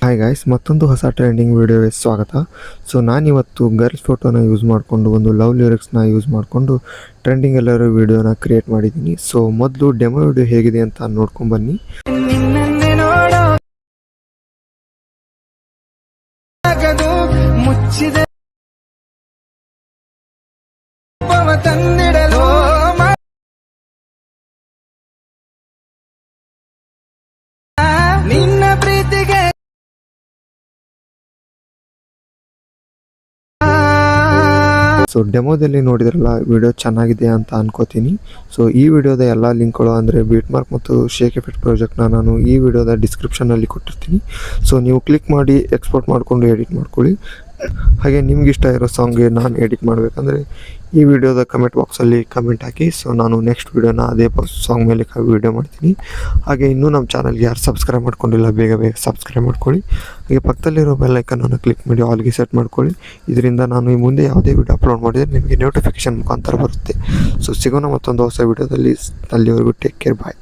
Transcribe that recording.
Hi guys, ಮತ್ತೊಂದು ಹೊಸ trending ವಿಡಿಯೋಗೆ ಸ್ವಾಗತ. ಸೊ ನಾನಿವತ್ತು ಗರ್ಲ್ಸ್ ಫೋಟೋನ ಯೂಸ್ ಮಾಡಿಕೊಂಡು ಒಂದು ಲವ್ ಲಿರಿಕ್ಸ್ನ ಯೂಸ್ ಮಾಡಿಕೊಂಡು ಟ್ರೆಂಡಿಂಗ್ ಎಲ್ಲರೂ ವಿಡಿಯೋನ ಕ್ರಿಯೇಟ್ ಮಾಡಿದ್ದೀನಿ. ಸೊ ಮೊದಲು ಡೆಮೋ ವಿಡಿಯೋ ಹೇಗಿದೆ ಅಂತ ನೋಡ್ಕೊಂಡು ಬನ್ನಿ. ಸೊ ಡೆಮೋದಲ್ಲಿ ನೋಡಿದ್ರಲ್ಲ, ವಿಡಿಯೋ ಚೆನ್ನಾಗಿದೆ ಅಂತ ಅನ್ಕೋತೀನಿ. ಸೊ ಈ ವಿಡಿಯೋದ ಎಲ್ಲ ಲಿಂಕ್ಗಳು ಅಂದರೆ ಬೀಟ್ ಮಾರ್ಕ್ ಮತ್ತು ಶೇಕ್ ಎಫೆಕ್ಟ್ ಪ್ರಾಜೆಕ್ಟ್ನ ನಾನು ಈ ವಿಡಿಯೋದ ಡಿಸ್ಕ್ರಿಪ್ಷನಲ್ಲಿ ಕೊಟ್ಟಿರ್ತೀನಿ. ಸೊ ನೀವು ಕ್ಲಿಕ್ ಮಾಡಿ ಎಕ್ಸ್ಪೋರ್ಟ್ ಮಾಡಿಕೊಂಡು ಎಡಿಟ್ ಮಾಡ್ಕೊಳ್ಳಿ. ಹಾಗೆ ನಿಮ್ಗೆ ಇಷ್ಟ ಇರೋ ಸಾಂಗ್ಗೆ ನಾನು ಎಡಿಟ್ ಮಾಡಬೇಕಂದ್ರೆ ಈ ವಿಡಿಯೋದ ಕಮೆಂಟ್ ಬಾಕ್ಸಲ್ಲಿ ಕಮೆಂಟ್ ಹಾಕಿ. ಸೊ ನಾನು ನೆಕ್ಸ್ಟ್ ವಿಡಿಯೋನ ಅದೇ ಸಾಂಗ್ ಮೇಲೆ ವಿಡಿಯೋ ಮಾಡ್ತೀನಿ. ಹಾಗೆ ಇನ್ನೂ ನಮ್ಮ ಚಾನಲ್ಗೆ ಯಾರು ಸಬ್ಸ್ಕ್ರೈಬ್ ಮಾಡ್ಕೊಂಡಿಲ್ಲ, ಬೇಗ ಸಬ್ಸ್ಕ್ರೈಬ್ ಮಾಡ್ಕೊಳ್ಳಿ. ಹಾಗೆ ಪಕ್ಕದಲ್ಲಿರೋ ಬೆಲ್ ಐಕನನ್ನು ಕ್ಲಿಕ್ ಮಾಡಿ ಆಲ್ಗೆ ಸೆಟ್ ಮಾಡ್ಕೊಳ್ಳಿ. ಇದರಿಂದ ನಾನು ಈ ಮುಂದೆ ಯಾವುದೇ ವಿಡಿಯೋ ಅಪ್ಲೋಡ್ ಮಾಡಿದರೆ ನಿಮಗೆ ನೋಟಿಫಿಕೇಶನ್ ಮುಖಾಂತರ ಬರುತ್ತೆ. ಸೊ ಸಿಗೋಣ ಮತ್ತೊಂದು ಹೊಸ ವಿಡಿಯೋದಲ್ಲಿ. ಅಲ್ಲಿವರೆಗೂ ಟೇಕ್ ಕೇರ್, ಬಾಯ್.